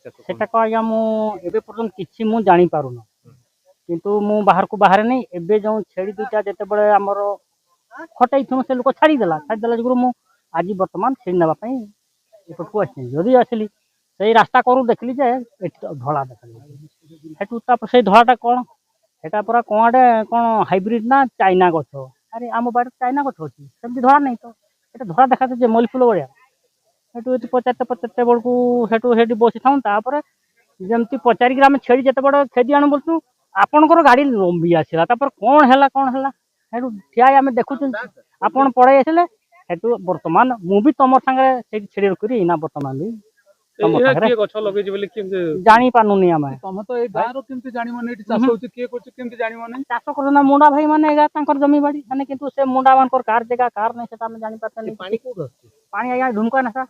सेटा को आज्ञा मु एबे पर्यंत किछि मु जानि पारुन किंतु मु बाहर को बाहर नहीं एबे जो छेड़ी दुटा जेते बळे हमर खटाई थम से लोक छाड़ी देला जगुर मु आज वर्तमान छेड़ी नबा पई एपटको आछि जदी आसली सेई रास्ता करू देखली जे एठी धळा देखली हेतु तापर सेई धळाटा कोन हेटा पूरा कोआडे कोन हाइब्रिड ना चाइना गछ अरे आम बाड़ चाइना गछ अछि सेमति धळा नहीं तो एटा धळा देखाते जे मली फुल बढिया हेतु एति पचाते बळकू हेतु हेडी बसी थाउ तापर जेमति 50 ग्राम छेड़ी जते बड़ खेदी आनु बोलतु आपनकर गाड़ी लंबी आसिला तापर कोन हला हेतु ठिया आमे देखु आपन पड़ाई आसिले हेतु वर्तमान मु भी तमर संगे से छेड़ी करी ना वर्तमान भी एहा के गछ लगै बोली केमते जानि पानुनी आमे तम तो ए गारो केमते जानि माने एठी चाष होती के करछ केमते जानि माने चाष करना मुंडा भाई माने एगा तांकर जमी बाड़ी माने किंतु से मुंडा मानकर कार जगह कार नै सेटा हम जानि पाते नै पानी कोड अछि पानी आया ढुमका ना सा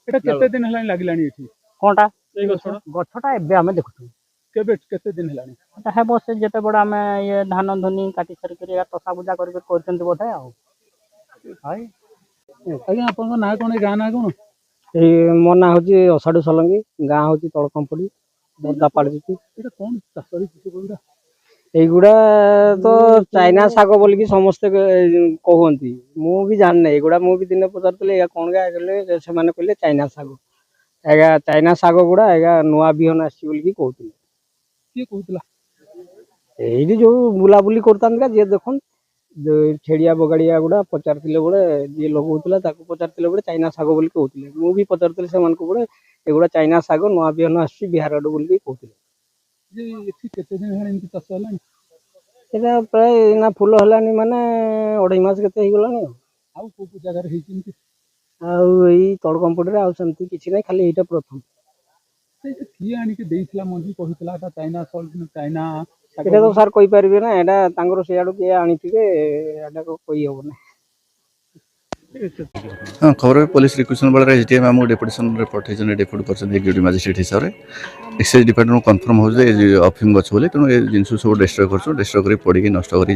एटा केते दिन हलानी लागिलानी एठी कोनटा ए गछटा एबे हमें देखु केते दिन हलानी एटा है बस जेते बड़ा हमें ये धान धुनी काटी सर करी तसा पूजा कर करचंत बोधे आ हाय आज्ञा आपन ना कोन गाना ना कोन ए मो ना होची असाडू सलंगी गाँ होची तळकंपडी बरदा पाड़ती एटा कोन चाष करी किछ कोइरा एगुड़ा तो चाइना साग बोल की समस्ते कहती मु भी जान नहीं एगुड़ा मु भी दिन पचारे या कौन गाले से माने कहले चाइना साग एगा चाइना साग गुड़ा एगा नुआ बिहन आसी बोल की कहते के कहतला एडी जो बुलाबुली करतान जे देखन छेड़िया बगाड़िया गुड़ा पचारतिले बड़े जे लगौतला ताको पचारतिले बड़े चाइना साग बोल के कहतले मु भी पचारतिले से मान को बड़े एगुड़ा चाइना साग नुआ बिहन आसी बिहार आडो बोल के कहतले जे एठी केते दिन हलानी कि चाष हलानी एटा प्राय ना फूल हलानी माने 2.5 मास केते ही गलानी आउ को जगह रे हिचिन आउ एई तळकंपडी रे आउ सेमति किछि नै खाली एटा प्रथम से किए आनी के देइथला मंजी कहितला एटा चाइना सॉल्ट चाइना एटा तो सर कहि परबे ना एटा तांगर से आडो के आनिथिबे एटा को कहि होबो ना हाँ खबर पुलिस रिक्वेशन बेले एसडीएम आम डेपुटेशन पठे डेपुट कर एक्जिक्यूटिव मजिस्ट्रेट हिसाब से एक्साइज डिपार्टमेंट कन्फर्म हो अफिम गछ बोली तेणु ये जिन सब डिस्ट्रय कर पड़ी नष्ट कर